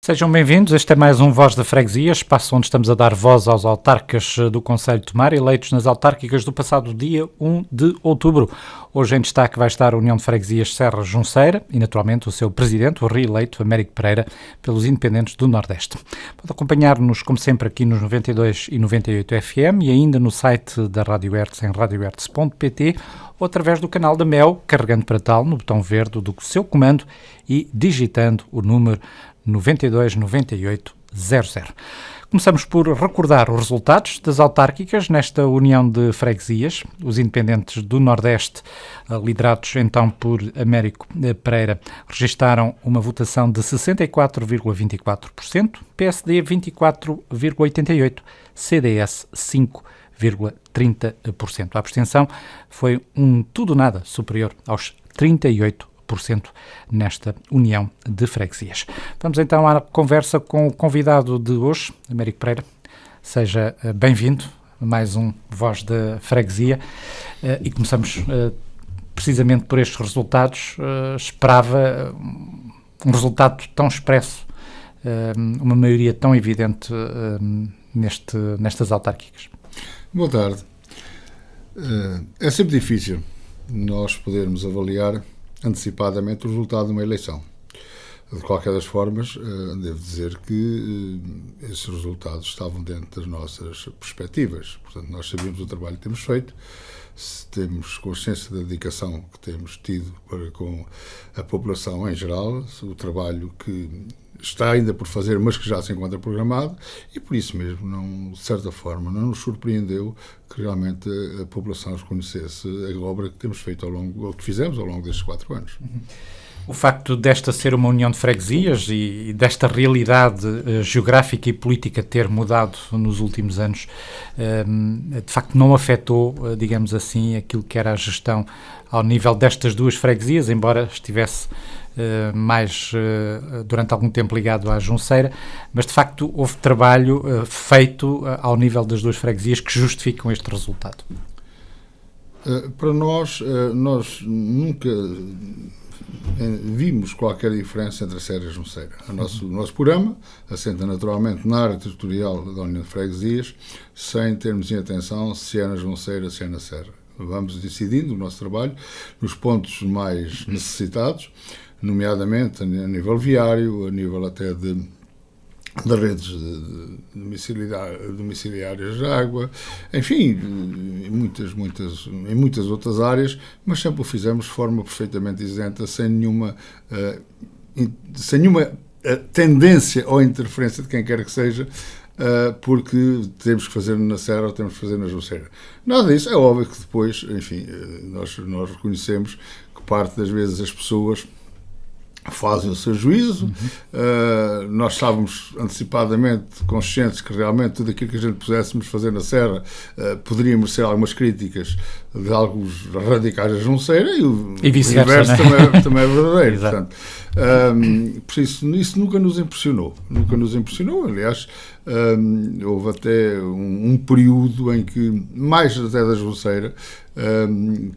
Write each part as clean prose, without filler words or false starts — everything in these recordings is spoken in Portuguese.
Sejam bem-vindos, este é mais um Voz da Freguesia, espaço onde estamos a dar voz aos autarcas do Concelho de Tomar, eleitos nas autárquicas do passado dia 1 de outubro. Hoje em destaque vai estar a União de Freguesias Serra Junceira e, naturalmente, o seu presidente, o reeleito Américo Pereira, pelos independentes do Nordeste. Pode acompanhar-nos, como sempre, aqui nos 92 e 98 FM e ainda no site da Rádio Hertz em radiohertz.pt ou através do canal da MEL, carregando para tal no botão verde do seu comando e digitando o número 929800. Começamos por recordar os resultados das autárquicas nesta União de Freguesias. Os independentes do Nordeste, liderados então por Américo Pereira, registaram uma votação de 64,24%, PSD 24,88%, CDS 5,30%. A abstenção foi um tudo nada superior aos 38%. Nesta União de Freguesias. Vamos então à conversa com o convidado de hoje, Américo Pereira. Seja bem-vindo a mais um Voz da Freguesia e começamos precisamente por estes resultados. Esperava um resultado tão expresso, uma maioria tão evidente nestas autárquicas. Boa tarde. É sempre difícil nós podermos avaliar antecipadamente o resultado de uma eleição. De qualquer das formas, devo dizer que esses resultados estavam dentro das nossas perspectivas. Portanto, nós sabíamos o trabalho que temos feito, temos consciência da dedicação que temos tido para com a população em geral, o trabalho que está ainda por fazer, mas que já se encontra programado, e por isso mesmo, não, de certa forma, não nos surpreendeu que realmente a população reconhecesse a obra que temos feito ou que fizemos ao longo destes 4 anos. O facto desta ser uma união de freguesias e desta realidade geográfica e política ter mudado nos últimos anos, de facto não afetou, digamos assim, aquilo que era a gestão ao nível destas duas freguesias, embora estivesse durante algum tempo ligado à Junceira, mas de facto houve trabalho feito ao nível das duas freguesias que justificam este resultado. Para nós nunca vimos qualquer diferença entre a Serra e a Junceira. O nosso programa assenta naturalmente na área territorial da União de Freguesias, sem termos em atenção se é na Junceira, se é na Serra. Vamos decidindo o nosso trabalho nos pontos mais necessitados, nomeadamente a nível viário, a nível até de redes domiciliárias de água, enfim, em muitas outras áreas, mas sempre o fizemos de forma perfeitamente isenta, sem nenhuma tendência ou interferência de quem quer que seja, porque temos que fazer na Serra ou temos que fazer na Junceira. Nada disso. É óbvio que depois, enfim, nós reconhecemos que parte das vezes as pessoas fazem o seu juízo. Nós estávamos antecipadamente conscientes que realmente tudo aquilo que a gente pudéssemos fazer na Serra poderíamos ser algumas críticas de alguns radicais da Junceira e o inverso, né? também é verdadeiro. Portanto, por isso nunca nos impressionou. Aliás, houve até um período em que, mais até da Junceira,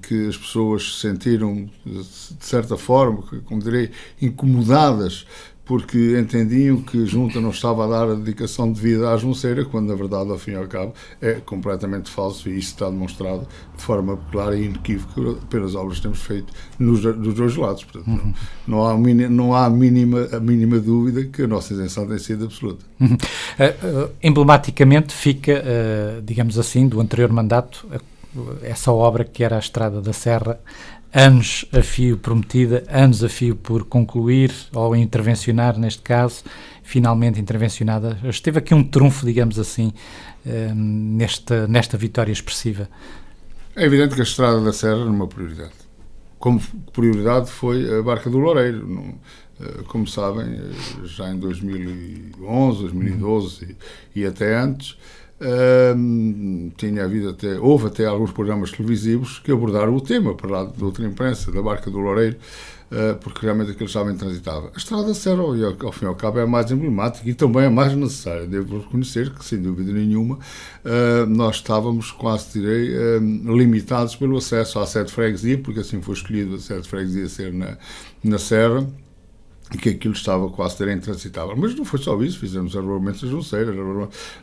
que as pessoas se sentiram, de certa forma, como direi, incomodadas, porque entendiam que a Junta não estava a dar a dedicação devida à Junceira, quando, na verdade, ao fim e ao cabo, é completamente falso, e isso está demonstrado de forma clara e inequívoca pelas obras que temos feito dos dois lados. Portanto, não há a mínima dúvida que a nossa isenção tem sido absoluta. Emblematicamente fica, digamos assim, do anterior mandato, essa obra que era a Estrada da Serra, anos a fio prometida, anos a fio por concluir ou intervencionar, neste caso, finalmente intervencionada. Esteve aqui um trunfo, digamos assim, nesta vitória expressiva. É evidente que a Estrada da Serra era uma prioridade. Como prioridade foi a Barca do Loureiro. Como sabem, já em 2011, 2012 e até antes, houve até alguns programas televisivos que abordaram o tema, para lá de outra imprensa, da Barca do Loureiro, porque realmente aquilo estava intransitável. A Estrada da Serra, ao fim e ao cabo, é a mais emblemática e também a mais necessária. Devo reconhecer que, sem dúvida nenhuma, nós estávamos, quase direi, limitados pelo acesso à sede de freguesia, porque assim foi escolhido a sede de freguesia ser na Serra, que aquilo estava quase a ser intransitável. Mas não foi só isso, fizemos arruamentos nas Junceiras,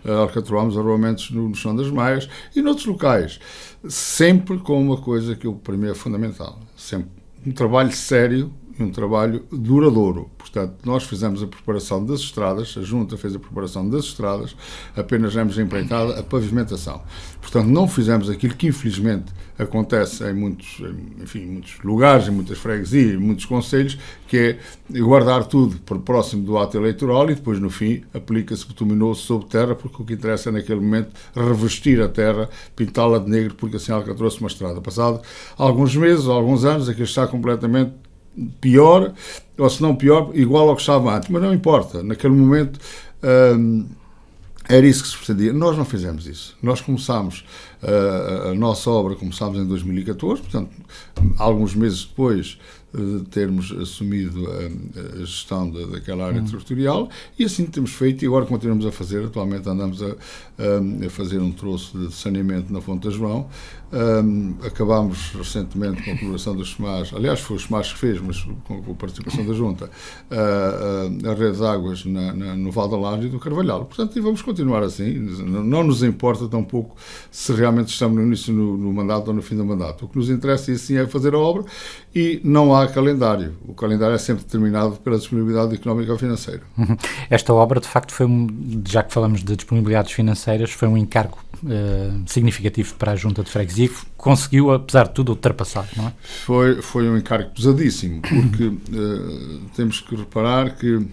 alcatroámos arruamentos no Chão das Maias e noutros locais, sempre com uma coisa que para mim é fundamental, sempre um trabalho sério e um trabalho duradouro. Portanto, nós fizemos a preparação das estradas, a Junta fez a preparação das estradas, apenas demos a empreitada a pavimentação. Portanto, não fizemos aquilo que infelizmente acontece em muitos lugares, em muitas freguesias, em muitos concelhos, que é guardar tudo por próximo do ato eleitoral e depois no fim aplica-se bituminoso sobre terra, porque o que interessa é naquele momento revestir a terra, pintá-la de negro, porque assim trouxe uma estrada. Passado alguns meses, alguns anos, aquilo está completamente pior, ou se não pior, igual ao que estava antes, mas não importa, naquele momento era isso que se pretendia. Nós não fizemos isso. Nós começámos a nossa obra, começámos em 2014, portanto, alguns meses depois de termos assumido a gestão daquela área territorial, e assim temos feito e agora continuamos a fazer. Atualmente andamos a fazer um troço de saneamento na Fonte da João. Acabámos recentemente com a colaboração dos SEMAS, aliás foi o SEMAS que fez, mas com a participação da Junta, a rede de águas no Val da Laje e do Carvalhal. Portanto, e vamos continuar assim. Não nos importa tampouco se realmente estamos no início no mandato ou no fim do mandato. O que nos interessa assim é fazer a obra e não há calendário. O calendário é sempre determinado pela disponibilidade económica ou financeira. Esta obra, de facto, já que falamos de disponibilidades financeiras, foi um encargo significativo para a Junta de Freguesia, que conseguiu, apesar de tudo, ultrapassar, não é? Foi um encargo pesadíssimo, porque temos que reparar que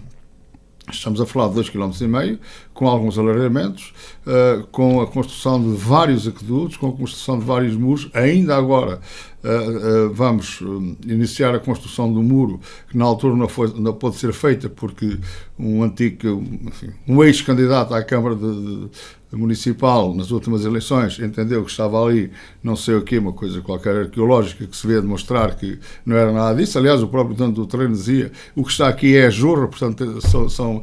estamos a falar de 2,5 km, com alguns alargamentos, com a construção de vários aquedutos, com a construção de vários muros. Ainda agora vamos iniciar a construção do muro, que na altura não pôde ser feita, porque um ex-candidato à Câmara Municipal, nas últimas eleições, entendeu que estava ali, não sei o quê, uma coisa qualquer arqueológica que se vê demonstrar que não era nada disso. Aliás, o próprio dono do terreno dizia: o que está aqui é a jorra, portanto, são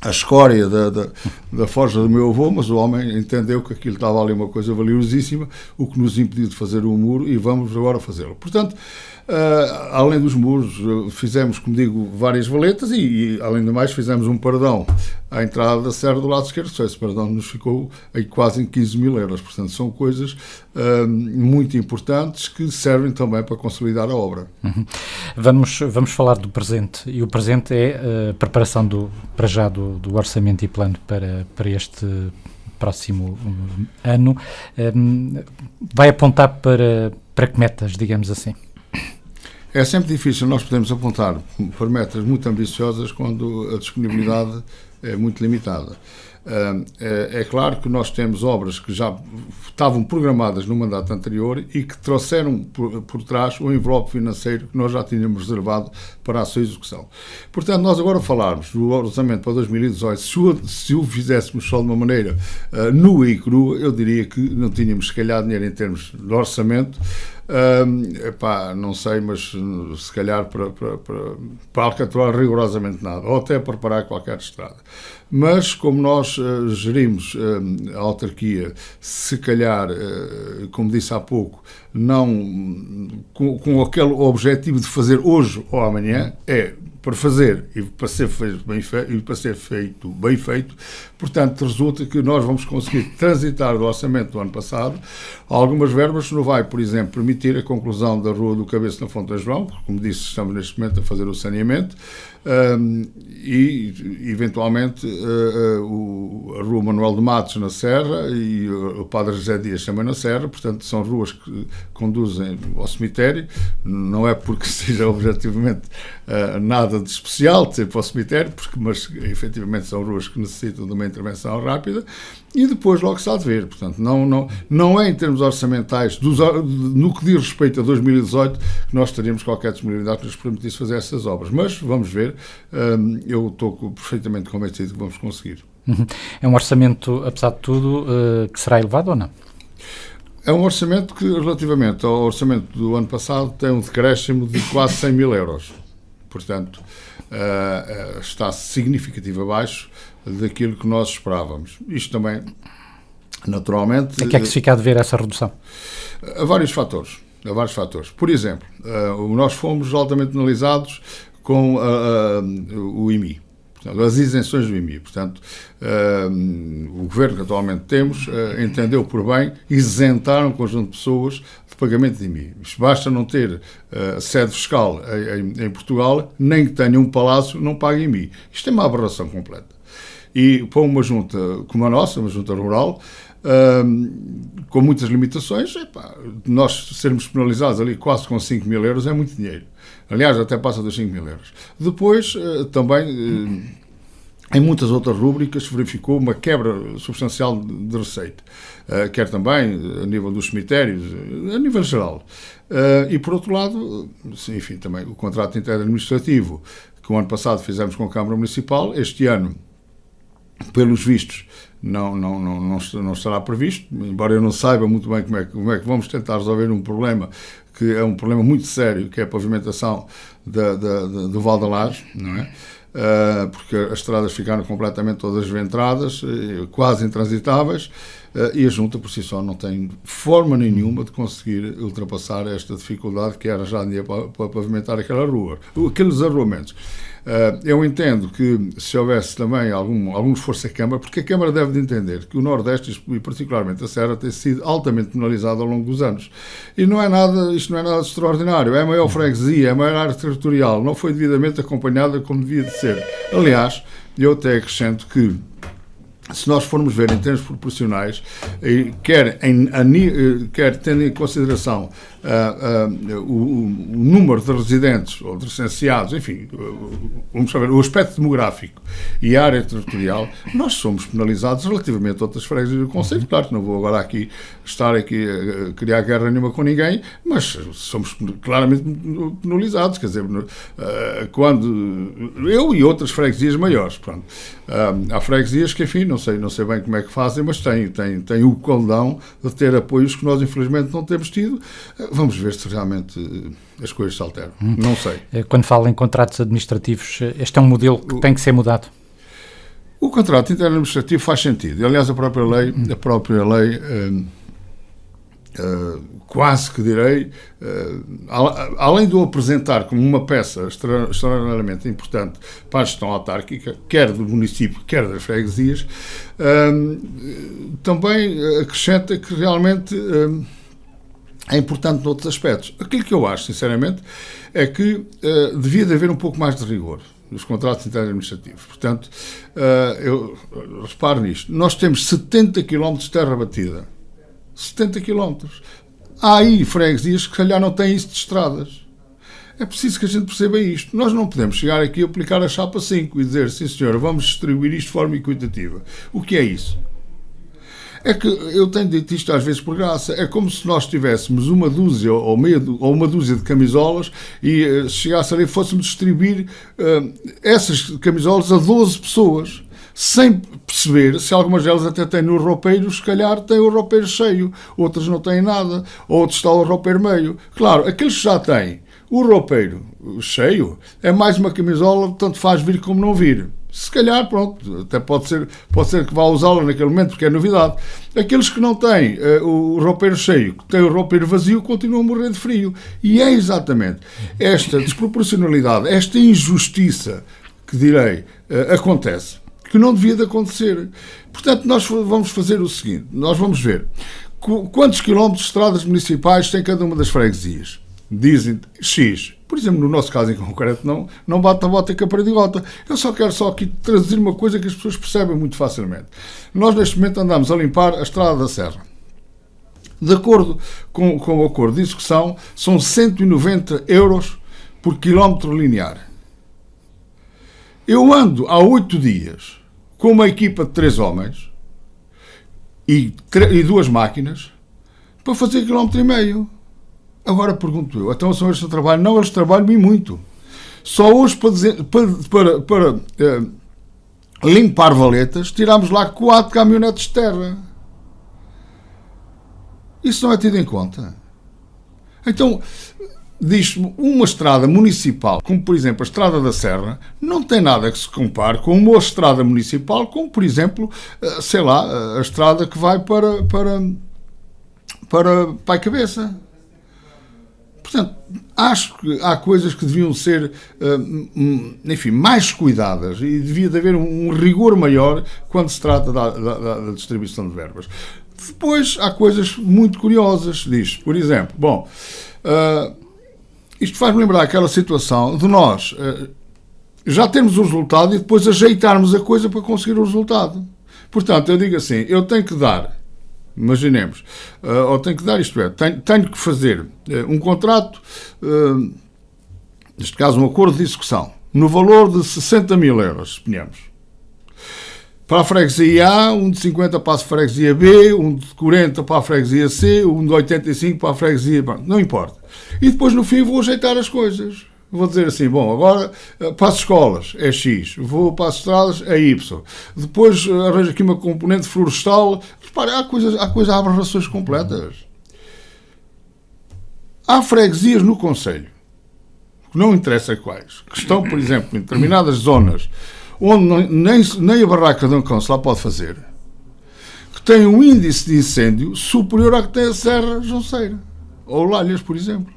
a escória da forja do meu avô, mas o homem entendeu que aquilo estava ali uma coisa valiosíssima, o que nos impediu de fazer o muro, e vamos agora fazê-lo. Portanto, além dos muros, fizemos, como digo, várias valetas e além do mais, fizemos um paredão à entrada da serra do lado esquerdo. Esse paredão nos ficou aí quase em 15 mil euros. Portanto, são coisas muito importantes que servem também para consolidar a obra. Vamos falar do presente, e o presente é a preparação para já do orçamento e plano para este próximo ano. Vai apontar para que metas, digamos assim? É sempre difícil, nós podemos apontar para metas muito ambiciosas quando a disponibilidade é muito limitada. É claro que nós temos obras que já estavam programadas no mandato anterior e que trouxeram por trás o envelope financeiro que nós já tínhamos reservado para a sua execução. Portanto, nós agora falarmos do orçamento para 2018, se o fizéssemos só de uma maneira nua e crua, eu diria que não tínhamos, se calhar, dinheiro em termos de orçamento. Não sei, mas se calhar para alcatroar rigorosamente nada, ou até para preparar qualquer estrada. Mas como nós gerimos a autarquia, se calhar, como disse há pouco, não com aquele objetivo de fazer hoje ou amanhã, para fazer e para ser feito bem feito, portanto, resulta que nós vamos conseguir transitar do orçamento do ano passado algumas verbas que não vai, por exemplo, permitir a conclusão da Rua do Cabeço na Fonte da João, porque, como disse, estamos neste momento a fazer o saneamento, e, eventualmente, a Rua Manuel de Matos na Serra e o Padre José Dias também na Serra. Portanto, são ruas que conduzem ao cemitério. Não é porque seja objetivamente nada de especial de ser para o cemitério, mas efetivamente são ruas que necessitam de uma intervenção rápida, e depois logo se há de ver. Portanto, não é em termos orçamentais, no que diz respeito a 2018, que nós teríamos qualquer disponibilidade que nos permitisse fazer essas obras. Mas vamos ver, eu estou perfeitamente convencido que vamos conseguir. É um orçamento, apesar de tudo, que será elevado ou não? É um orçamento que, relativamente ao orçamento do ano passado, tem um decréscimo de quase 100 mil euros. Portanto, está significativo abaixo daquilo que nós esperávamos. Isto também, naturalmente... A que é que se fica a dever essa redução? Há vários fatores. Por exemplo, nós fomos altamente penalizados com o IMI. Portanto, as isenções do IMI. Portanto, o governo que atualmente temos entendeu por bem isentar um conjunto de pessoas de pagamento de IMI. Isto basta não ter sede fiscal em Portugal, nem que tenha um palácio, não pague IMI. Isto é uma aberração completa. E para uma junta como a nossa, uma junta rural, com muitas limitações, nós sermos penalizados ali quase com 5 mil euros é muito dinheiro. Aliás, até passa dos 5 mil euros. Depois, também, em muitas outras rúbricas, se verificou uma quebra substancial de receita, quer também a nível dos cemitérios, a nível geral. E, por outro lado, enfim, também o contrato interadministrativo que o ano passado fizemos com a Câmara Municipal, este ano, pelos vistos, não estará previsto, embora eu não saiba muito bem como é que vamos tentar resolver um problema que é um problema muito sério, que é a pavimentação do Val da Laje, não é? Porque as estradas ficaram completamente todas ventradas, quase intransitáveis, e a Junta por si só não tem forma nenhuma de conseguir ultrapassar esta dificuldade que era já dinheiro para pavimentar aquela rua, aqueles arruamentos. Eu entendo que se houvesse também algum esforço da Câmara, porque a Câmara deve de entender que o Nordeste, e particularmente a Serra, tem sido altamente penalizado ao longo dos anos. E isto não é nada extraordinário. É a maior freguesia, é a maior área territorial, não foi devidamente acompanhada como devia de ser. Aliás, eu até acrescento que, se nós formos ver em termos proporcionais, quer tendo em consideração o número de residentes ou de recenseados, enfim, vamos saber, o aspecto demográfico e a área territorial, nós somos penalizados relativamente a outras freguesias do concelho. Claro que não vou agora estar aqui a criar guerra nenhuma com ninguém, mas somos claramente penalizados, quer dizer, quando eu e outras freguesias maiores, pronto. Há freguesias que, enfim, não sei bem como é que fazem, mas têm o condão de ter apoios que nós infelizmente não temos tido. Vamos ver se realmente as coisas se alteram. Não sei. Quando fala em contratos administrativos, este é um modelo que tem que ser mudado? O contrato interadministrativo faz sentido. Aliás, a própria lei quase que direi, além de o apresentar como uma peça extraordinariamente importante para a gestão autárquica, quer do município, quer das freguesias, também acrescenta que realmente é importante noutros aspectos. Aquilo que eu acho, sinceramente, é que devia de haver um pouco mais de rigor nos contratos interadministrativos. Portanto, eu reparo nisto. Nós temos 70 km de terra batida. 70 km. Há aí freguesias que, se calhar, não têm isso de estradas. É preciso que a gente perceba isto. Nós não podemos chegar aqui a aplicar a chapa 5 e dizer, sim senhora, vamos distribuir isto de forma equitativa. O que é isso? É que eu tenho dito isto às vezes por graça. É como se nós tivéssemos uma dúzia ou uma dúzia de camisolas e se chegasse ali fôssemos distribuir essas camisolas a 12 pessoas, sem perceber se algumas delas até têm no roupeiro, se calhar têm o roupeiro cheio, outras não têm nada, outros está o roupeiro meio. Claro, aqueles que já têm o roupeiro cheio é mais uma camisola, tanto faz vir como não vir. Se calhar, pronto, até pode ser que vá usá-la naquele momento, porque é novidade. Aqueles que não têm o roupeiro cheio, que têm o roupeiro vazio, continuam a morrer de frio. E é exatamente esta desproporcionalidade, esta injustiça, que direi, acontece, que não devia de acontecer. Portanto, nós vamos fazer o seguinte, nós vamos ver quantos quilómetros de estradas municipais tem cada uma das freguesias. Dizem X. Por exemplo, no nosso caso em concreto, não bate a bota com a perdigota. Eu só quero aqui traduzir uma coisa que as pessoas percebem muito facilmente. Nós, neste momento, andamos a limpar a Estrada da Serra. De acordo com o acordo de execução, são 190 euros por quilómetro linear. Eu ando há 8 dias com uma equipa de 3 homens e 2 máquinas para fazer 1,5 km. Agora pergunto eu, então são eles que trabalham? Não, eles trabalham e muito. Só hoje para limpar valetas, tirámos lá 4 caminhonetes de terra. Isso não é tido em conta. Então, diz-me, uma estrada municipal, como por exemplo a Estrada da Serra, não tem nada que se compare com uma estrada municipal, como por exemplo, sei lá, a estrada que vai para Pai Cabeça. Portanto, acho que há coisas que deviam ser, enfim, mais cuidadas e devia de haver um rigor maior quando se trata da distribuição de verbas. Depois, há coisas muito curiosas disto. Por exemplo, isto faz-me lembrar aquela situação de nós já termos o resultado e depois ajeitarmos a coisa para conseguir o resultado. Portanto, eu digo assim, eu tenho que dar, imaginemos, ou tenho que dar, isto é, tenho que fazer um contrato, neste caso um acordo de execução, no valor de 60 mil euros, suponhamos. Para a freguesia A, um de 50 para a freguesia B, um de 40 para a freguesia C, um de 85 para a freguesia... Não importa. E depois, no fim, vou ajeitar as coisas. Vou dizer assim, agora para as escolas é X, vou para as estradas é Y. Depois arranjo aqui uma componente florestal. Repare, há aberrações completas. Há freguesias no concelho, que não interessa quais, que estão, por exemplo, em determinadas zonas onde nem a barraca de um cão se lá pode fazer, que tem um índice de incêndio superior à que tem a Serra Jonceira, ou Lalhas, por exemplo.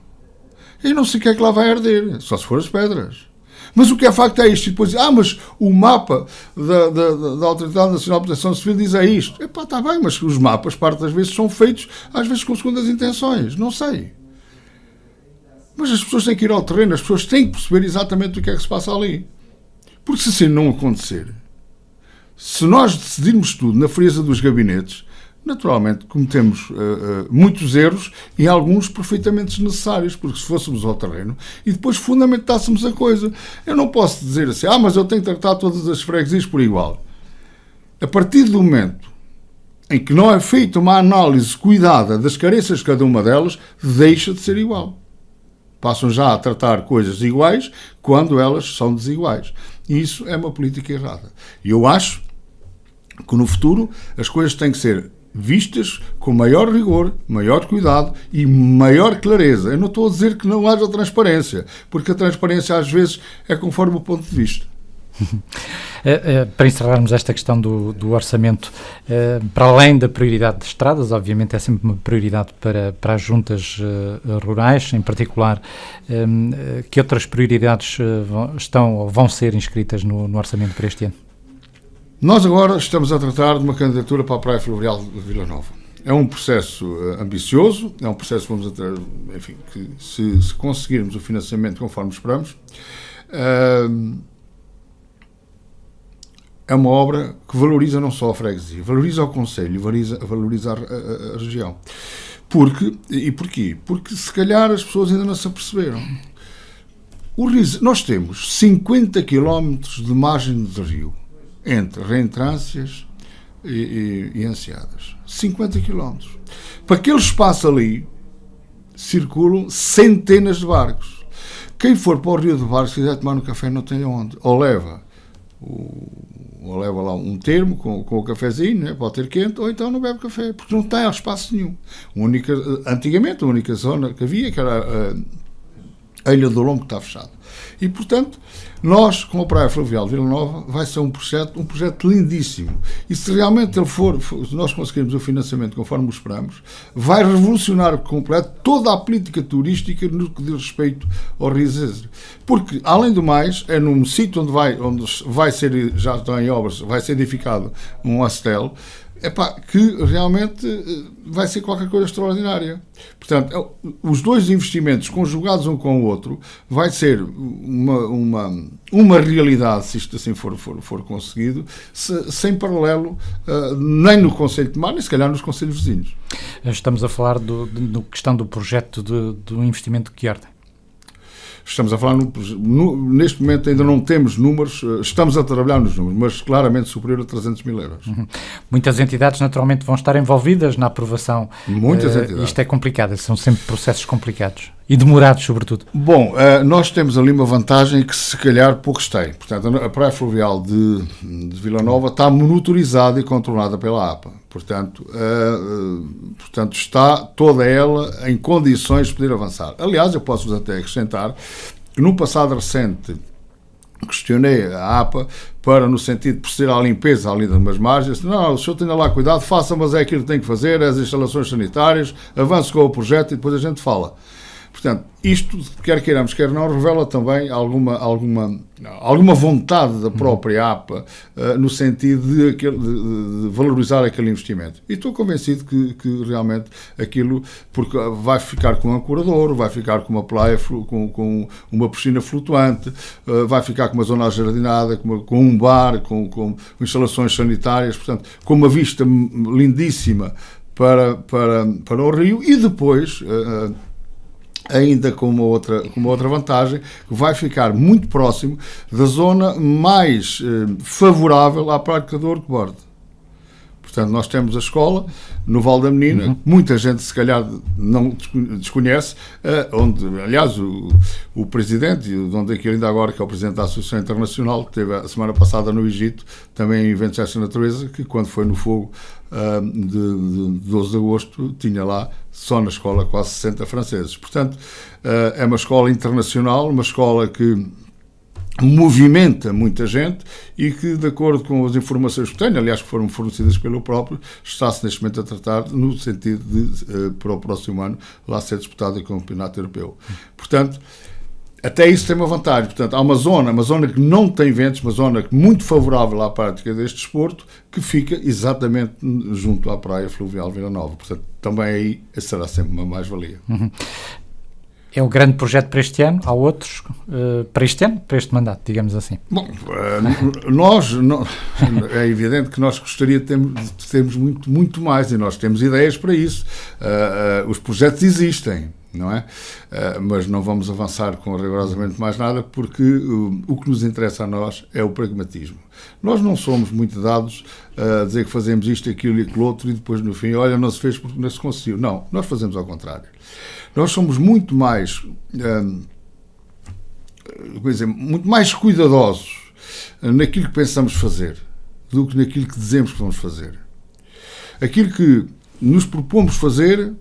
E não sei o que é que lá vai arder, só se for as pedras. Mas o que é facto é isto. E depois mas o mapa da Autoridade Nacional de Proteção Civil diz isto. Está bem, mas os mapas, parte das vezes, são feitos, às vezes, com segundas intenções. Não sei. Mas as pessoas têm que ir ao terreno, as pessoas têm que perceber exatamente o que é que se passa ali. Porque se assim não acontecer, se nós decidirmos tudo na frieza dos gabinetes, naturalmente cometemos muitos erros e alguns perfeitamente desnecessários, porque se fôssemos ao terreno e depois fundamentássemos a coisa. Eu não posso dizer assim, mas eu tenho que tratar todas as freguesias por igual. A partir do momento em que não é feita uma análise cuidada das carências de cada uma delas, deixa de ser igual. Passam já a tratar coisas iguais quando elas são desiguais. E isso é uma política errada. E eu acho que no futuro as coisas têm que ser vistas com maior rigor, maior cuidado e maior clareza. Eu não estou a dizer que não haja transparência, porque a transparência às vezes é conforme o ponto de vista. Para encerrarmos esta questão do orçamento, para além da prioridade de estradas, obviamente é sempre uma prioridade para as juntas rurais, em particular, que outras prioridades estão ou vão ser inscritas no orçamento para este ano? Nós agora estamos a tratar de uma candidatura para a Praia Fluvial de Vila Nova. É um processo ambicioso, é um processo, que se conseguirmos o financiamento conforme esperamos, é uma obra que valoriza não só a freguesia, valoriza o concelho, valoriza a região. Porquê? Porque se calhar as pessoas ainda não se aperceberam. Nós temos 50 km de margem de rio, entre reentrâncias e enseadas. 50 km. Para aquele espaço ali, circulam centenas de barcos. Quem for para o Rio de Barcos, se quiser tomar um café, não tem onde. Ou leva lá um termo com o cafezinho, né, pode ter quente, ou então não bebe café, porque não tem espaço nenhum. Antigamente, a única zona que havia, que era a Ilha do Lombo, que está fechada. E, portanto, nós, com a Praia Fluvial de Vila Nova, vai ser um projeto lindíssimo. E se realmente se nós conseguirmos o financiamento conforme esperamos, vai revolucionar por completo toda a política turística no que diz respeito ao Rio Zezer. Porque, além do mais, é num sítio onde vai ser, já está em obras, vai ser edificado um hostel, que realmente vai ser qualquer coisa extraordinária. Portanto, os dois investimentos conjugados um com o outro vai ser uma realidade, se isto assim for conseguido, sem paralelo nem no Concelho de Mar, nem se calhar nos concelhos vizinhos. Estamos a falar da questão do projeto do investimento de que ordem? Estamos a falar, neste momento ainda não temos números, estamos a trabalhar nos números, mas claramente superior a 300 mil euros. Muitas entidades naturalmente vão estar envolvidas na aprovação. Muitas entidades. Isto é complicado, são sempre processos complicados e demorados, sobretudo. Bom, nós temos ali uma vantagem que se calhar poucos têm. Portanto, a Praia Fluvial de Vila Nova está monitorizada e controlada pela APA. Portanto, está toda ela em condições de poder avançar. Aliás, eu posso-vos até acrescentar que no passado recente questionei a APA no sentido de proceder à limpeza ali de umas margens. Não, o senhor tenha lá cuidado, faça, mas é aquilo que tem que fazer, as instalações sanitárias, avance com o projeto e depois a gente fala. Portanto, isto, quer queiramos, quer não, revela também alguma vontade da própria APA no sentido de valorizar aquele investimento. E estou convencido que realmente aquilo, porque vai ficar com um ancorador, vai ficar com uma praia, com uma piscina flutuante, vai ficar com uma zona ajardinada, com um bar, com instalações sanitárias, portanto, com uma vista lindíssima para o rio, e depois ainda com uma outra vantagem, vai ficar muito próximo da zona mais favorável à prática do wakeboard. Portanto, nós temos a escola no Val da Menina, muita gente se calhar não desconhece, onde, aliás, o presidente, e o dono daquilo ainda agora, que é o presidente da Associação Internacional, que esteve a semana passada no Egito, também em eventos desta natureza, que quando foi no fogo de 12 de agosto, tinha lá, só na escola, quase 60 franceses. Portanto, é uma escola internacional, uma escola que movimenta muita gente e que, de acordo com as informações que tenho, aliás, que foram fornecidas pelo próprio, está-se neste momento a tratar no sentido de, para o próximo ano, lá ser disputado o Campeonato Europeu. Portanto, até isso tem uma vantagem. Portanto, há uma zona que não tem ventos, uma zona muito favorável à prática deste desporto, que fica exatamente junto à praia fluvial Vila Nova. Portanto, também aí será sempre uma mais-valia. É o grande projeto para este ano? Há outros para este ano, para este mandato, digamos assim? Bom, é evidente que nós gostaríamos de termos muito mais, e nós temos ideias para isso. Os projetos existem, não é? Mas não vamos avançar com rigorosamente mais nada, porque o que nos interessa a nós é o pragmatismo. Nós não somos muito dados a dizer que fazemos isto, aquilo e aquilo outro, e depois no fim, olha, não se fez porque não se conseguiu. Não, nós fazemos ao contrário. Nós somos muito mais cuidadosos naquilo que pensamos fazer do que naquilo que dizemos que vamos fazer. Aquilo que nos propomos fazer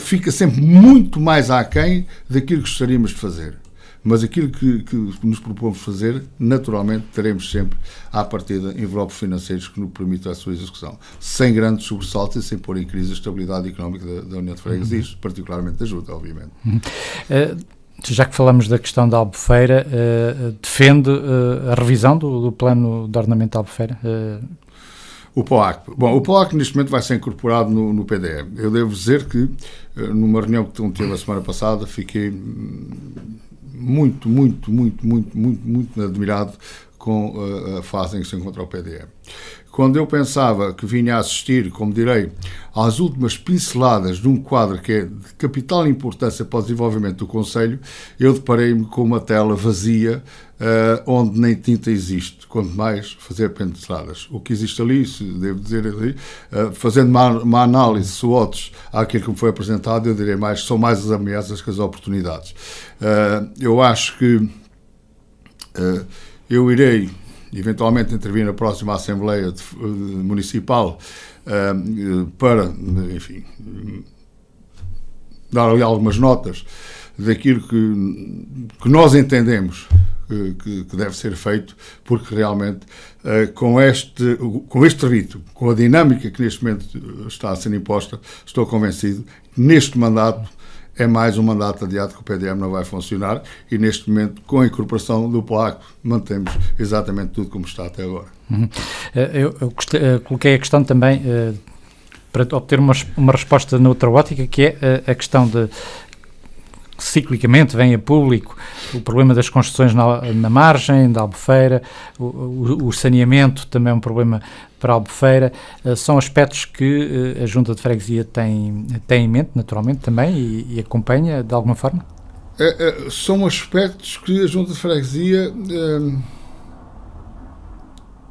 fica sempre muito mais aquém daquilo que gostaríamos de fazer. Mas aquilo que nos propomos fazer, naturalmente, teremos sempre, à partida, envelopes financeiros que nos permitam a sua execução, sem grandes sobressaltos e sem pôr em crise a estabilidade económica da União de Freguesias. Isto particularmente ajuda, obviamente. Já que falamos da questão da Albufeira, defende a revisão do plano de ordenamento da Albufeira? O POAC. Bom, o POAC neste momento vai ser incorporado no PDM. Eu devo dizer que, numa reunião que tive a semana passada, fiquei muito admirado com a fase em que se encontra o PDM. Quando eu pensava que vinha a assistir, como direi, às últimas pinceladas de um quadro que é de capital importância para o desenvolvimento do Conselho, eu deparei-me com uma tela vazia, onde nem tinta existe, quanto mais fazer pinceladas. O que existe ali, devo dizer ali, fazendo uma análise SWOT àquilo que me foi apresentado, eu direi mais, são mais as ameaças que as oportunidades. Eu acho que eu irei eventualmente intervir na próxima Assembleia Municipal para, enfim, dar ali algumas notas daquilo que nós entendemos que deve ser feito, porque realmente com este ritmo, com a dinâmica que neste momento está a ser imposta, estou convencido que neste mandato é mais um mandato adiado que o PDM não vai funcionar, e neste momento, com a incorporação do POAC, mantemos exatamente tudo como está até agora. Eu coloquei a questão também para obter uma resposta noutra ótica, que é a questão de ciclicamente vem a público o problema das construções na margem da Albufeira, o saneamento também é um problema para a Albufeira. São aspectos que a Junta de Freguesia tem em mente, naturalmente, também, e acompanha de alguma forma? São aspectos que a Junta de Freguesia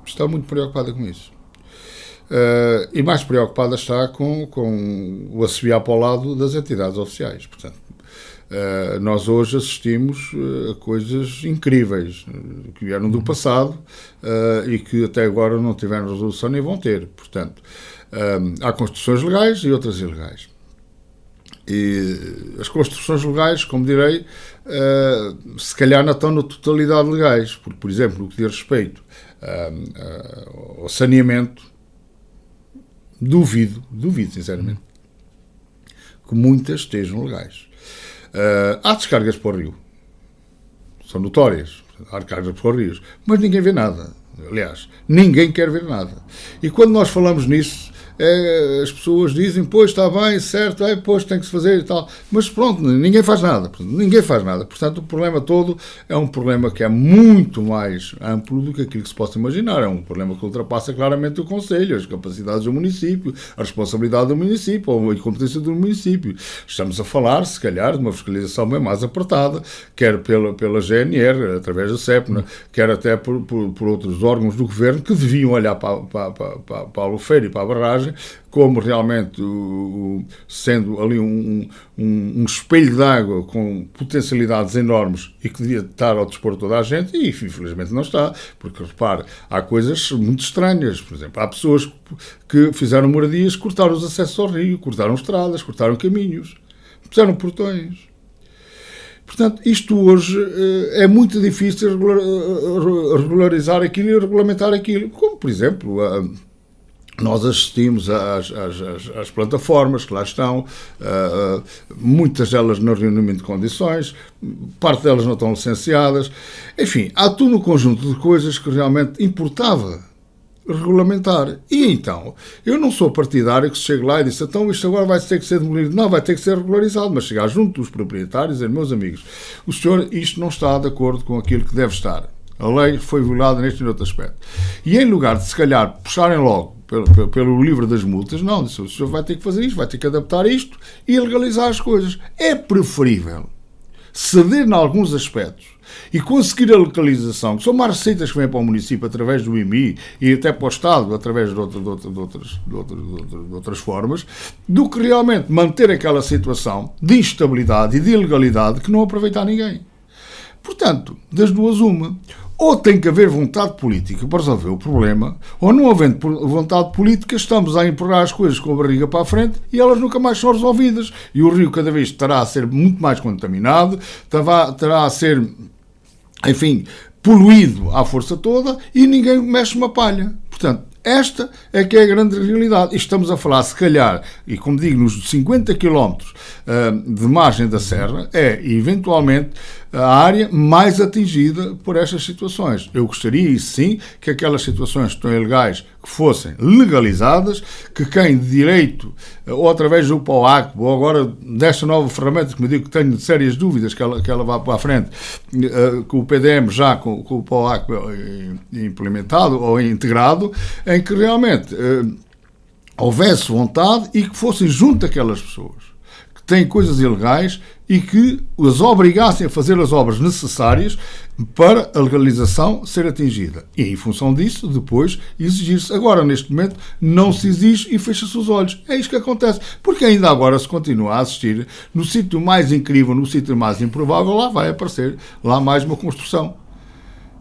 está muito preocupada com isso. E mais preocupada está com o assobiar para o lado das entidades oficiais. Portanto, nós hoje assistimos a coisas incríveis que vieram do passado e que até agora não tiveram resolução nem vão ter. Portanto, há construções legais e outras ilegais. E as construções legais, como direi, se calhar não estão na totalidade legais, porque, por exemplo, no que diz respeito ao saneamento, duvido sinceramente que muitas estejam legais. Há descargas para o rio. São notórias. Há descargas para os rios. Mas ninguém vê nada. Aliás, ninguém quer ver nada. E quando nós falamos nisso, as pessoas dizem, pois está bem, certo, pois tem que se fazer e tal. Mas pronto, ninguém faz nada. Ninguém faz nada. Portanto, o problema todo é um problema que é muito mais amplo do que aquilo que se possa imaginar. É um problema que ultrapassa claramente o Conselho, as capacidades do município, a responsabilidade do município, ou a competência do município. Estamos a falar, se calhar, de uma fiscalização bem mais apertada, quer pela GNR, através da CEPNA, quer até por outros órgãos do governo que deviam olhar para a Albufeira e para a barragem como realmente sendo ali um espelho de água com potencialidades enormes e que devia estar ao dispor de toda a gente, e infelizmente não está, porque repare, há coisas muito estranhas. Por exemplo, há pessoas que fizeram moradias, cortaram os acessos ao rio, cortaram estradas, cortaram caminhos, puseram portões. Portanto, isto hoje é muito difícil regularizar aquilo e regulamentar aquilo, como por exemplo nós assistimos às plataformas que lá estão, muitas delas não reúnem de condições, parte delas não estão licenciadas. Enfim, há todo um conjunto de coisas que realmente importava regulamentar. E então, eu não sou partidário que se chegue lá e disse, então isto agora vai ter que ser demolido. Não, vai ter que ser regularizado, mas chegar junto dos proprietários e dizer, meus amigos, o senhor, isto não está de acordo com aquilo que deve estar. A lei foi violada neste e outro aspecto. E em lugar de, se calhar, puxarem logo pelo livro das multas, não, disse, o senhor vai ter que fazer isto, vai ter que adaptar isto e legalizar as coisas. É preferível ceder em alguns aspectos e conseguir a localização, que são mais receitas que vêm para o município através do IMI e até para o Estado através de outras formas, do que realmente manter aquela situação de instabilidade e de ilegalidade que não aproveita a ninguém. Portanto, das duas uma. Ou tem que haver vontade política para resolver o problema, ou não havendo vontade política, estamos a empurrar as coisas com a barriga para a frente e elas nunca mais são resolvidas. E o rio cada vez estará a ser muito mais contaminado, estará a ser, enfim, poluído à força toda e ninguém mexe uma palha. Portanto, esta é que é a grande realidade. E estamos a falar, se calhar, e como digo, nos 50 km de margem da serra, é eventualmente a área mais atingida por estas situações. Eu gostaria, e sim, que aquelas situações que estão ilegais que fossem legalizadas, que quem de direito, ou através do POAC, ou agora desta nova ferramenta que me digo que tenho sérias dúvidas que ela vá para a frente, com o PDM já com o POAC implementado ou integrado, em que realmente houvesse vontade e que fossem junto aquelas pessoas que têm coisas ilegais e que as obrigassem a fazer as obras necessárias para a legalização ser atingida. E, em função disso, depois exigir-se. Agora, neste momento, não se exige e fecha-se os olhos. É isto que acontece. Porque ainda agora se continua a assistir, no sítio mais incrível, no sítio mais improvável, lá vai aparecer lá mais uma construção.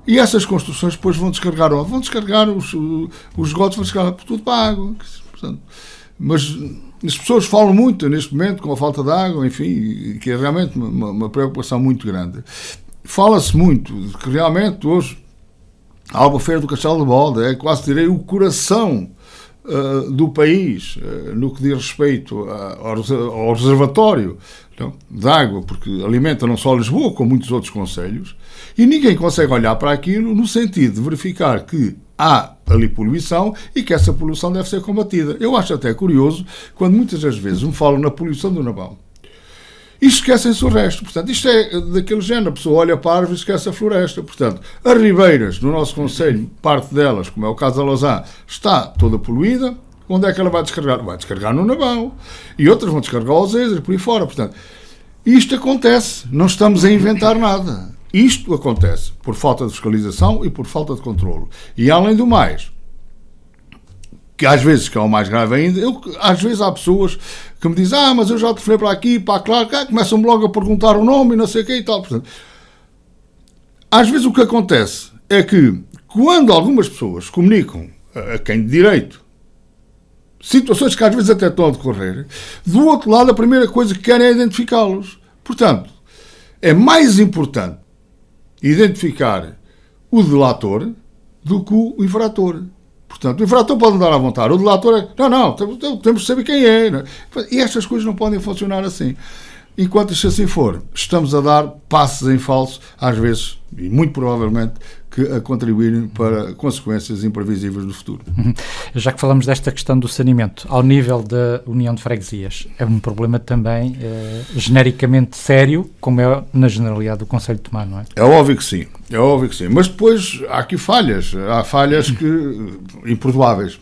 E essas construções depois vão descarregar os esgotos, vão descarregar tudo para a água. Portanto, mas as pessoas falam muito neste momento com a falta de água, enfim, que é realmente uma preocupação muito grande. Fala-se muito de que realmente hoje a Albufeira do Castelo de Bode é, quase direi, o coração do país no que diz respeito ao reservatório de água, porque alimenta não só Lisboa, como muitos outros concelhos, e ninguém consegue olhar para aquilo no sentido de verificar que há ali poluição e que essa poluição deve ser combatida. Eu acho até curioso quando muitas das vezes me falam na poluição do Nabão e esquecem-se o resto. Portanto, isto é daquele género, a pessoa olha para a árvore e esquece a floresta. Portanto, as ribeiras do nosso concelho, parte delas, como é o caso da Lousã, está toda poluída. Onde é que ela vai descarregar? Vai descarregar no Nabão. E outras vão descarregar aos Ézeres, por aí fora. Portanto, isto acontece. Não estamos a inventar nada. Isto acontece por falta de fiscalização e por falta de controlo. E, além do mais, que às vezes, que é o mais grave ainda, às vezes há pessoas que me dizem, mas eu já telefonei para aqui, para lá, começam-me logo a perguntar o nome e não sei o quê e tal. Portanto, às vezes o que acontece é que, quando algumas pessoas comunicam a quem de direito situações que às vezes até estão a decorrer, do outro lado a primeira coisa que querem é identificá-los. Portanto, é mais importante identificar o delator do que o infrator. Portanto, o infrator pode andar à vontade, o delator é... Não, temos de saber quem é. Não é? E estas coisas não podem funcionar assim. enquanto isto assim for, estamos a dar passos em falso, às vezes, e muito provavelmente, que a contribuírem para consequências imprevisíveis no futuro. Já que falamos desta questão do saneamento, ao nível da União de Freguesias, é um problema também genericamente sério, como é na generalidade do Concelho de Tomar, não é? É óbvio que sim, mas depois há aqui falhas, imperdoáveis.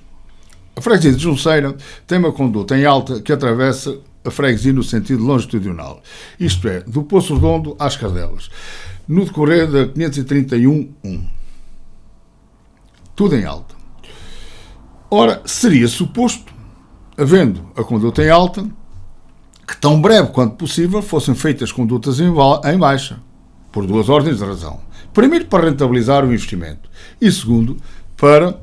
A freguesia de Junceira tem uma conduta em alta que atravessa a freguesia no sentido longitudinal, isto é, do Poço Redondo às Cardelas, no decorrer da 531-1. Tudo em alta. Ora, seria suposto, havendo a conduta em alta, que tão breve quanto possível fossem feitas condutas em baixa, por duas ordens de razão. Primeiro, para rentabilizar o investimento, e segundo, para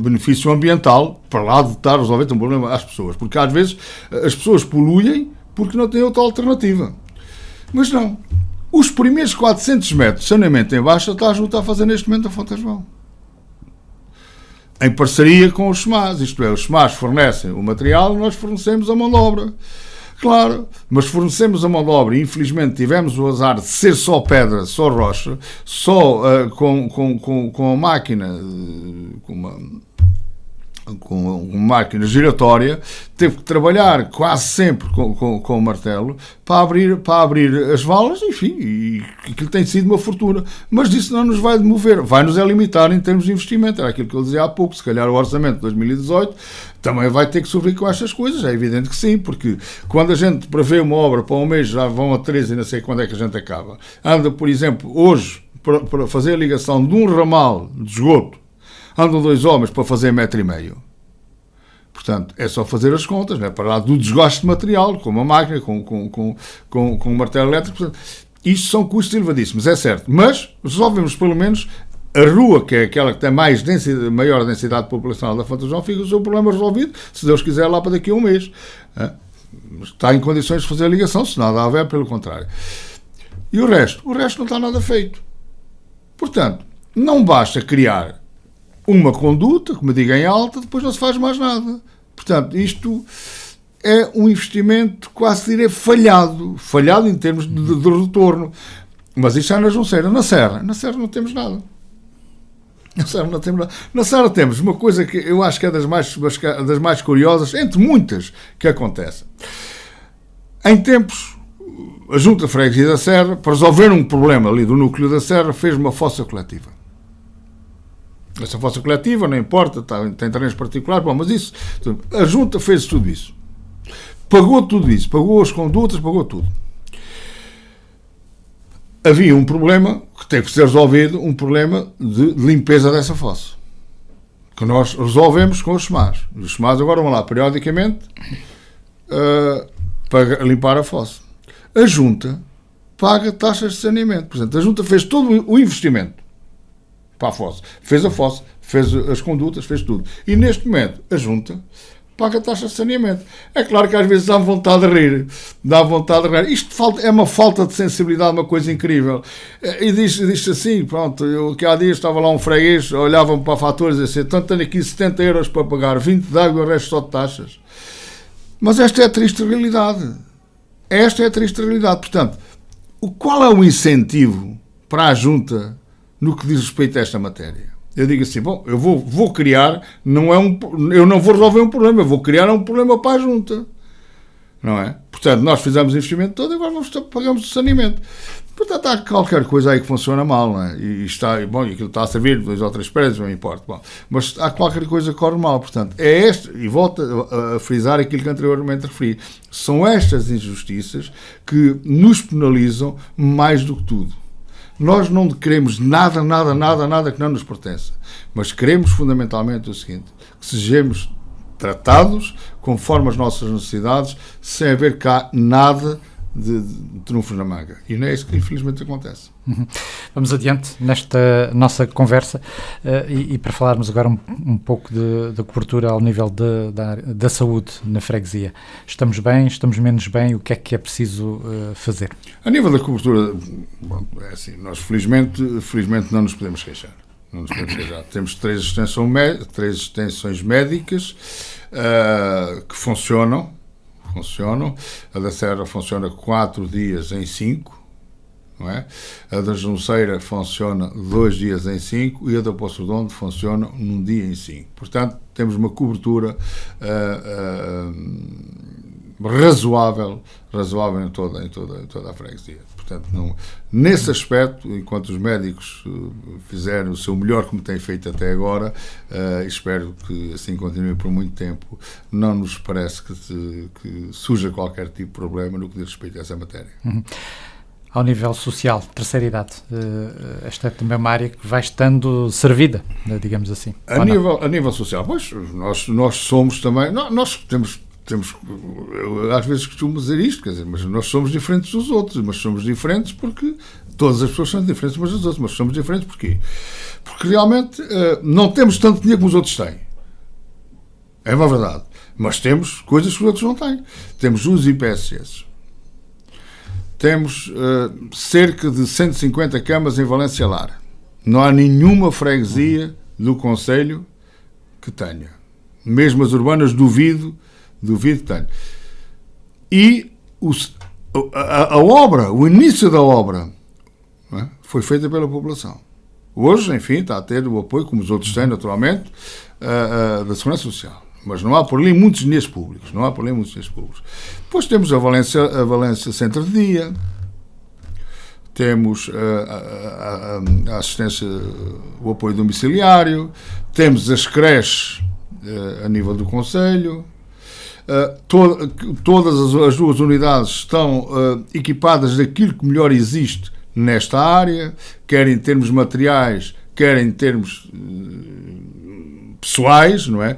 benefício ambiental, para lá de estar a resolver um problema às pessoas, porque às vezes as pessoas poluem porque não têm outra alternativa. Mas não. Os primeiros 400 metros de saneamento em baixa está a juntar a fazer neste momento a Fonte João. Em parceria com os SMAs, isto é, os SMAs fornecem o material, nós fornecemos a mão de obra. Claro, mas fornecemos a mão de obra e infelizmente tivemos o azar de ser só pedra, só rocha, só com a máquina, com uma máquina giratória, teve que trabalhar quase sempre com o martelo para abrir as valas, enfim, e aquilo tem sido uma fortuna. Mas isso não nos vai demover, vai-nos limitar em termos de investimento. Era aquilo que eu dizia há pouco, se calhar o orçamento de 2018 também vai ter que sofrer com estas coisas, é evidente que sim, porque quando a gente prevê uma obra para um mês, já vão a 13 e não sei quando é que a gente acaba. Anda, por exemplo, hoje, para fazer a ligação de um ramal de esgoto, andam 2 homens para fazer 1,5 metro. Portanto, é só fazer as contas, não é? Para lá do desgaste de material, com uma máquina, com um martelo elétrico. Portanto, isto são custos elevadíssimos, é certo. Mas resolvemos, pelo menos, a rua, que é aquela que tem maior densidade populacional da Fonte João, fica o seu problema resolvido, se Deus quiser, lá para daqui a um mês. Está em condições de fazer a ligação, se nada houver, pelo contrário. E o resto? O resto não está nada feito. Portanto, não basta criar uma conduta, como eu digo, em alta, depois não se faz mais nada. Portanto, isto é um investimento, quase diria, falhado em termos de retorno. Mas isto é na Junceira. Na Serra não temos nada. Na Serra temos uma coisa que eu acho que é das mais curiosas, entre muitas que acontecem. Em tempos, a Junta de Freguesia da Serra, para resolver um problema ali do núcleo da Serra, fez uma fossa coletiva. Essa fossa coletiva, não importa, tem terrenos particulares, bom, mas isso, a Junta fez tudo isso. Pagou tudo isso, pagou as condutas, pagou tudo. Havia um problema que teve que ser resolvido, um problema de limpeza dessa fossa, que nós resolvemos com os SMAs. Os SMAs agora vão lá periodicamente para limpar a fossa. A Junta paga taxas de saneamento. Portanto, a Junta fez todo o investimento para a fossa. Fez a fossa, fez as condutas, fez tudo. E neste momento, a Junta paga taxas de saneamento. É claro que às vezes dá vontade de rir. Isto é uma falta de sensibilidade, uma coisa incrível. E diz assim, pronto, eu que há dias estava lá um freguês, olhavam para a fatura e diziam assim, então tenho aqui 70 euros para pagar, 20 de água e o resto só de taxas. Mas esta é a triste realidade. Portanto, qual é o incentivo para a Junta no que diz respeito a esta matéria? Eu digo assim, bom, eu vou criar, eu não vou resolver um problema, eu vou criar um problema para a Junta. Não é? Portanto, nós fizemos o investimento todo e agora pagamos o saneamento. Portanto, há qualquer coisa aí que funciona mal, não é? E aquilo está a servir 2 ou 3 prédios, não importa. Bom, mas há qualquer coisa que corre mal. Portanto, e volto a frisar aquilo que anteriormente referi. São estas injustiças que nos penalizam mais do que tudo. Nós não queremos nada que não nos pertença. Mas queremos fundamentalmente o seguinte, que sejamos tratados conforme as nossas necessidades, sem haver cá nada de trunfos na manga. E não é isso que infelizmente acontece. Vamos adiante nesta nossa conversa e para falarmos agora um pouco da cobertura ao nível da saúde na freguesia. Estamos bem, estamos menos bem, o que é preciso fazer? A nível da cobertura, é assim, nós felizmente não nos podemos queixar. Temos 3 extensões médicas que funcionam funcionam. A da Serra funciona 4 dias em 5, não é? A da Junceira funciona 2 dias em 5 e a da Poço Redondo funciona 1 dia em 5. Portanto, temos uma cobertura razoável em toda a freguesia. Portanto, nesse aspecto, enquanto os médicos fizerem o seu melhor como têm feito até agora, espero que assim continue por muito tempo, não nos parece que surja qualquer tipo de problema no que diz respeito a essa matéria. Ao nível social, terceira idade, esta é também uma área que vai estando servida, digamos assim. A nível social, pois, nós somos também, nós temos, eu às vezes costumo dizer isto, quer dizer, mas nós somos diferentes dos outros, mas somos diferentes porque todas as pessoas são diferentes umas das outras, mas somos diferentes porquê? Porque realmente não temos tanto dinheiro como os outros têm. É uma verdade. Mas temos coisas que os outros não têm. Temos os IPSS. Temos cerca de 150 camas em Valência Lar. Não há nenhuma freguesia do concelho que tenha. Mesmo as urbanas, duvido que tenha. E a obra, o início da obra, não é, foi feita pela população. Hoje, enfim, está a ter o apoio, como os outros têm, naturalmente, da Segurança Social. Mas não há por ali muitos dinheiros públicos. Depois temos a Valência Centro de Dia, temos a assistência, o apoio domiciliário, temos as creches a nível do concelho. Todas as duas unidades estão equipadas daquilo que melhor existe nesta área, quer em termos materiais, quer em termos pessoais, não é?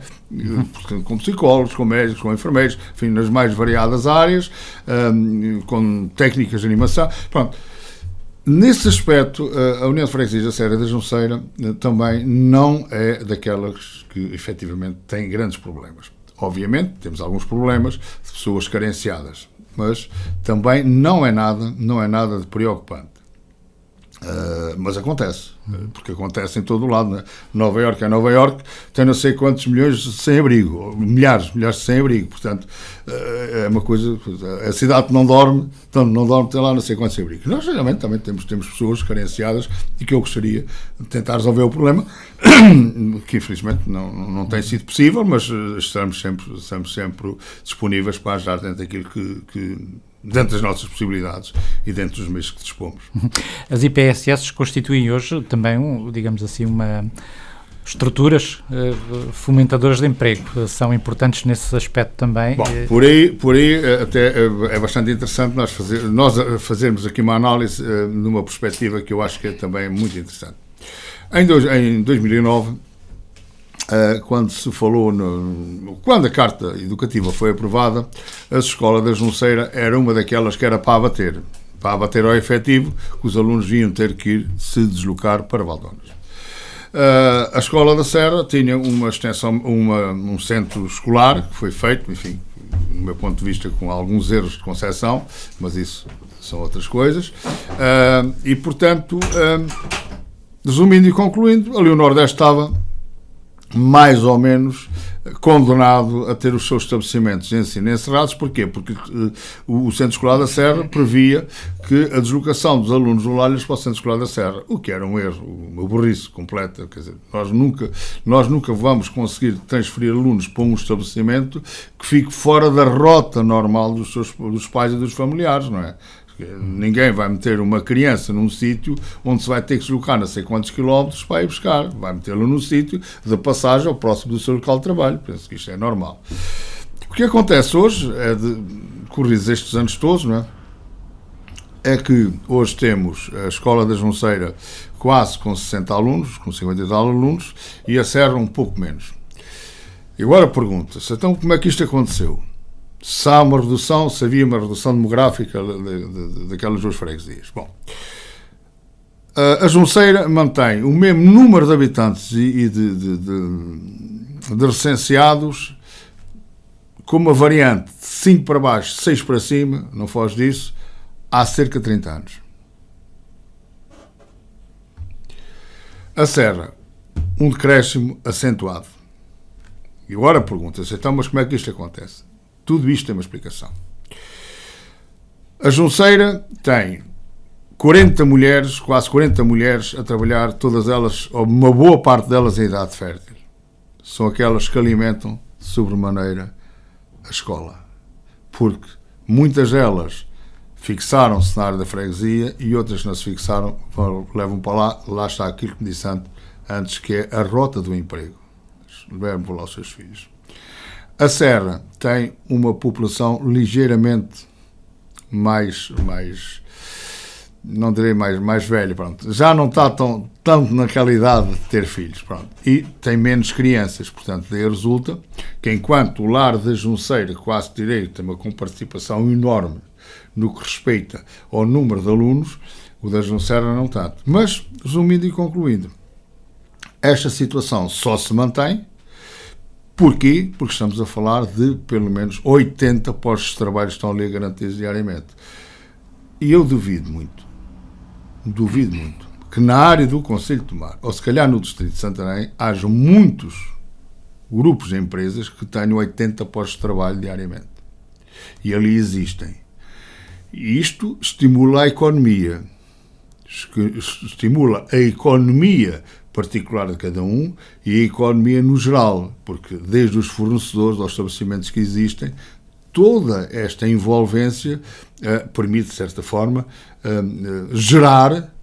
Com psicólogos, com médicos, com enfermeiros, enfim, nas mais variadas áreas, com técnicas de animação. Pronto. Nesse aspecto, a União de Freguesias da Serra da Junceira também não é daquelas que efetivamente têm grandes problemas. Obviamente, temos alguns problemas de pessoas carenciadas, mas também não é nada de preocupante. Mas acontece, porque acontece em todo o lado, né? Nova Iorque tem não sei quantos milhões sem abrigo, milhares de sem abrigo, portanto é uma coisa, a cidade não dorme, tem lá não sei quantos sem abrigo. Nós realmente também temos pessoas carenciadas e que eu gostaria de tentar resolver o problema, que infelizmente não tem sido possível, mas estamos sempre disponíveis para ajudar dentro daquilo dentro das nossas possibilidades e dentro dos meios que dispomos. As IPSS constituem hoje também, digamos assim, estruturas fomentadoras de emprego. São importantes nesse aspecto também. Bom, por aí até é bastante interessante nós fazermos aqui uma análise numa perspectiva que eu acho que é também muito interessante. Em 2009, quando se falou, quando a Carta Educativa foi aprovada, a Escola da Junceira era uma daquelas que era para abater ao efetivo, que os alunos iam ter que ir se deslocar para Valdonas. A Escola da Serra tinha uma extensão, um centro escolar que foi feito, enfim, do meu ponto de vista, com alguns erros de concepção, mas isso são outras coisas, e portanto, resumindo e concluindo, ali o Nordeste estava mais ou menos condenado a ter os seus estabelecimentos de ensino encerrados. Porquê? Porque o Centro Escolar da Serra previa que a deslocação dos alunos do Lalhas para o Centro Escolar da Serra, o que era um erro, uma burrice completa, quer dizer, nós nunca vamos conseguir transferir alunos para um estabelecimento que fique fora da rota normal dos pais e dos familiares, não é? Ninguém vai meter uma criança num sítio onde se vai ter que deslocar não sei quantos quilómetros para ir buscar. Vai metê-lo num sítio de passagem ao próximo do seu local de trabalho. Penso que isto é normal. O que acontece hoje, corridos estes anos todos, não é? É que hoje temos a Escola da Junceira quase com 60 alunos, com 50 alunos, e a Serra um pouco menos. E agora pergunta-se, então como é que isto aconteceu? Se há uma redução, se havia uma redução demográfica daquelas duas freguesias. Bom, a Junceira mantém o mesmo número de habitantes e de recenseados, com uma variante de 5 para baixo, 6 para cima, não foge disso, há cerca de 30 anos. A Serra, um decréscimo acentuado. E agora pergunta-se, então, mas como é que isto acontece? tudo isto tem uma explicação. A Junceira tem 40 mulheres, quase 40 mulheres a trabalhar, todas elas, ou uma boa parte delas em idade fértil. São aquelas que alimentam sobremaneira a escola. Porque muitas delas fixaram-se na área da freguesia e outras que não se fixaram levam para lá está aquilo que me disse antes, que é a rota do emprego. Levam para lá os seus filhos. A Serra tem uma população ligeiramente mais não direi mais velha, pronto. Já não está tanto naquela idade de ter filhos, pronto. E tem menos crianças, portanto, daí resulta que enquanto o lar da Junceira, quase direi, tem uma participação enorme no que respeita ao número de alunos, o da Junceira não tanto. Mas, resumindo e concluindo, esta situação só se mantém. Porquê? Porque estamos a falar de pelo menos 80 postos de trabalho que estão ali garantidos diariamente. E eu duvido muito que na área do Concelho de Tomar, ou se calhar no Distrito de Santarém, haja muitos grupos de empresas que tenham 80 postos de trabalho diariamente. E ali existem. E isto estimula a economia. Estimula a economia particular de cada um e a economia no geral, porque desde os fornecedores aos estabelecimentos que existem, toda esta envolvência permite, de certa forma, gerar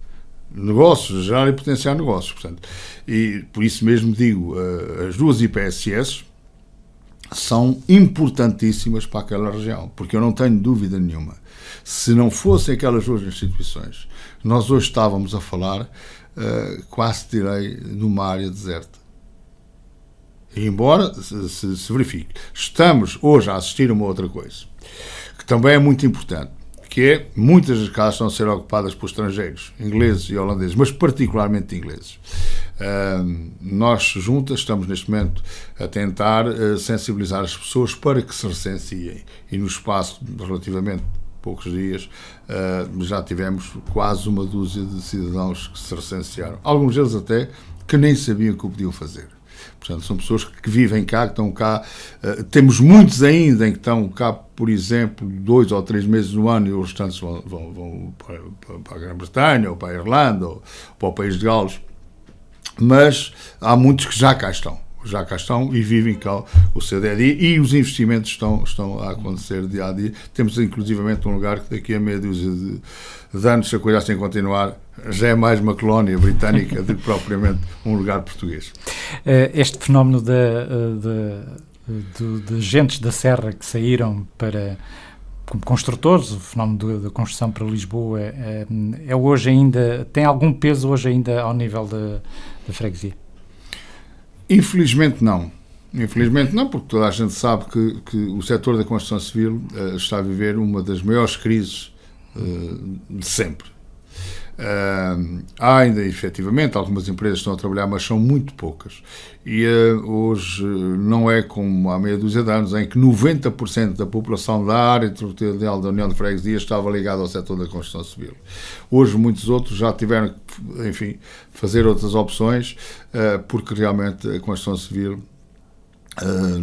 negócios, gerar e potenciar negócios. Portanto, e por isso mesmo digo, as duas IPSS são importantíssimas para aquela região, porque eu não tenho dúvida nenhuma. Se não fossem aquelas duas instituições, nós hoje estávamos a falar, quase direi, numa área deserta. E embora se verifique, estamos hoje a assistir a uma outra coisa, que também é muito importante, que é, muitas das casas estão a ser ocupadas por estrangeiros, ingleses e holandeses, mas particularmente ingleses. Nós, juntas, estamos neste momento a tentar sensibilizar as pessoas para que se recenseiem. E no espaço de relativamente poucos dias já tivemos quase uma dúzia de cidadãos que se recensearam. Alguns deles até que nem sabiam o que podiam fazer. Portanto, são pessoas que vivem cá, que estão cá. Temos muitos ainda em que estão cá, por exemplo, 2 ou 3 meses no ano e os restantes vão para a Grã-Bretanha, ou para a Irlanda, ou para o país de Gales. Mas há muitos que já cá estão e vivem cá o seu dia-a-dia e os investimentos estão a acontecer dia a dia. Temos inclusivamente um lugar que daqui a meia dúzia de anos, se a coisa assim continuar, já é mais uma colónia britânica do que propriamente um lugar português. Este fenómeno de agentes da Serra que saíram como construtores, o fenómeno da construção para Lisboa, é hoje ainda, tem algum peso hoje ainda ao nível da freguesia? Infelizmente não, porque toda a gente sabe que o setor da construção civil está a viver uma das maiores crises de sempre. Há ainda, efetivamente, algumas empresas que estão a trabalhar, mas são muito poucas. E hoje não é como há meia dúzia de anos, em que 90% da população da área territorial da União de Freguesias estava ligada ao setor da construção civil. Hoje muitos outros já tiveram que, enfim, fazer outras opções, porque realmente a construção civil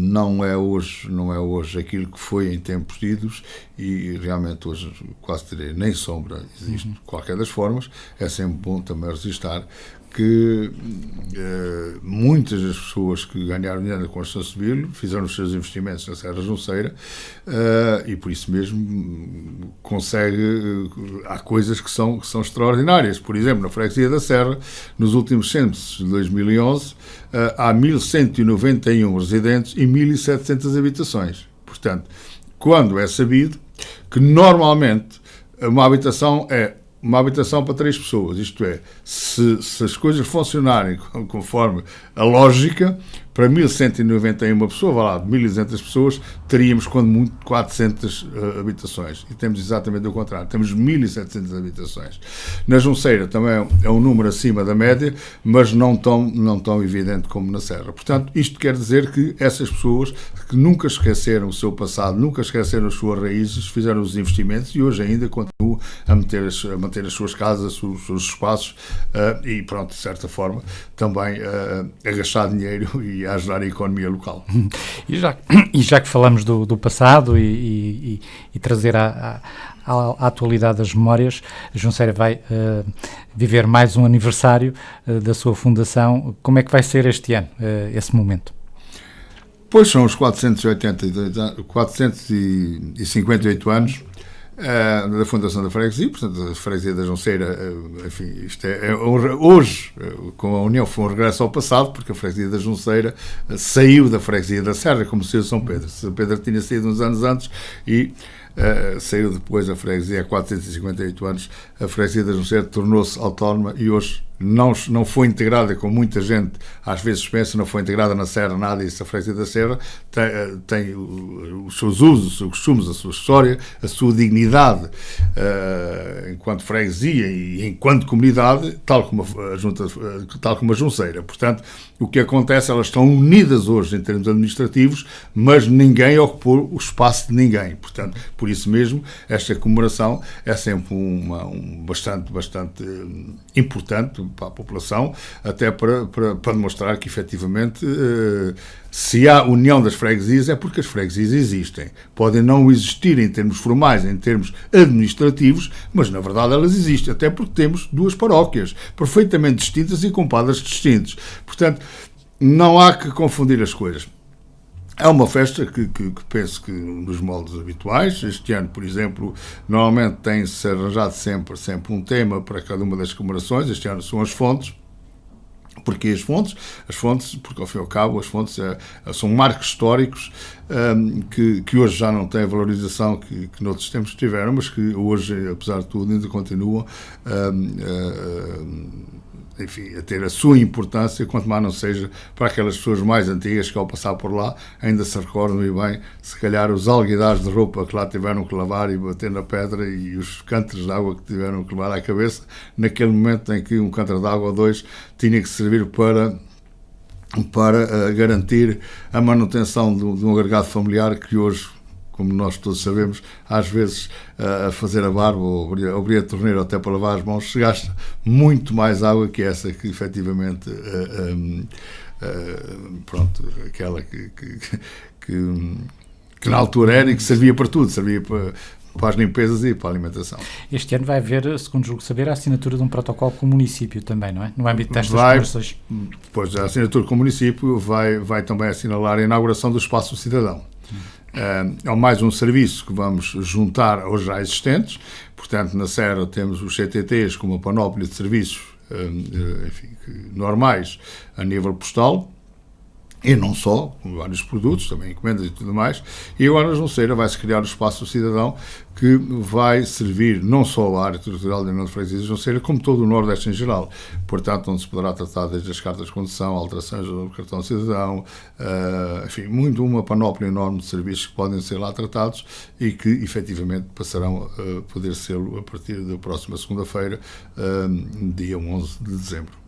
não é hoje aquilo que foi em tempos idos e realmente hoje quase direi nem sombra existe de qualquer das formas. É sempre bom também registrar que muitas das pessoas que ganharam dinheiro na construção civil fizeram os seus investimentos na Serra Junceira e por isso mesmo há coisas que são extraordinárias. Por exemplo, na freguesia da Serra, nos últimos censos de 2011, há 1.191 residentes e 1.700 habitações. Portanto, quando é sabido que normalmente uma habitação é uma habitação para 3 pessoas, isto é, se as coisas funcionarem conforme a lógica, para 1.191 pessoas, vá lá, de 1.200 pessoas, teríamos, quando muito, 400 habitações. E temos exatamente o contrário, temos 1.700 habitações. Na Junceira também é um número acima da média, mas não tão evidente como na Serra. Portanto, isto quer dizer que essas pessoas que nunca esqueceram o seu passado, nunca esqueceram as suas raízes, fizeram os investimentos e hoje ainda continuam a manter as suas casas, os seus espaços e, pronto, de certa forma, também a gastar dinheiro e e a ajudar a economia local. E já que falamos do passado e trazer à atualidade das memórias, a Junceira vai viver mais um aniversário da sua fundação. Como é que vai ser este ano, esse momento? Pois são os 458 anos da fundação da freguesia, portanto a freguesia da Junceira, enfim, isto hoje, com a União, foi um regresso ao passado, porque a freguesia da Junceira saiu da freguesia da Serra, como saiu São Pedro. São Pedro tinha saído uns anos antes e saiu depois a freguesia há 458 anos. A freguesia da Junceira tornou-se autónoma e hoje não foi integrada, como muita gente às vezes pensa, não foi integrada na Serra, nada disso. A freguesia da Serra tem os seus usos, os seus costumes, a sua história, a sua dignidade enquanto freguesia e enquanto comunidade, tal como a Junceira. Portanto, o que acontece, elas estão unidas hoje em termos administrativos, mas ninguém ocupou o espaço de ninguém. Portanto, por isso mesmo, esta comemoração é sempre bastante importante para a população, até para demonstrar que, efetivamente, se há união das freguesias, é porque as freguesias existem. Podem não existir em termos formais, em termos administrativos, mas, na verdade, elas existem, até porque temos duas paróquias perfeitamente distintas e com padres distintos. Portanto, não há que confundir as coisas. É uma festa que penso que nos moldes habituais. Este ano, por exemplo, normalmente tem-se arranjado sempre um tema para cada uma das comemorações. Este ano são as fontes. Porquê as fontes? As fontes, porque ao fim e ao cabo, as fontes são marcos históricos que hoje já não têm a valorização que noutros tempos tiveram, mas que hoje, apesar de tudo, ainda continuam enfim, a ter a sua importância, quanto mais não seja para aquelas pessoas mais antigas que, ao passar por lá, ainda se recordam e bem, se calhar, os alguidares de roupa que lá tiveram que lavar e bater na pedra e os cântaros de água que tiveram que levar à cabeça, naquele momento em que um cântaro de água ou dois tinha que servir para garantir a manutenção de um agregado familiar que hoje, como nós todos sabemos, às vezes a fazer a barba ou abrir a torneira até para lavar as mãos, se gasta muito mais água que essa que efetivamente aquela que na altura era e que servia para tudo, servia para as limpezas e para a alimentação. Este ano vai haver, segundo julgo saber, a assinatura de um protocolo com o município também, não é? No âmbito destas conversas. Pois, a assinatura com o município vai também assinalar a inauguração do Espaço Cidadão. É mais um serviço que vamos juntar aos já existentes. Portanto, na Serra temos os CTTs com uma panóplia de serviços normais a nível postal, e não só, com vários produtos, também encomendas e tudo mais. E agora na Junceira vai-se criar o Espaço Cidadão, que vai servir não só a área territorial da União de Freguesias de Junceira, como todo o Nordeste em geral. Portanto, onde se poderá tratar desde as cartas de condução, alterações do cartão de cidadão, enfim, uma panóplia enorme de serviços que podem ser lá tratados e que, efetivamente, passarão a poder ser a partir da próxima segunda-feira, dia 11 de dezembro.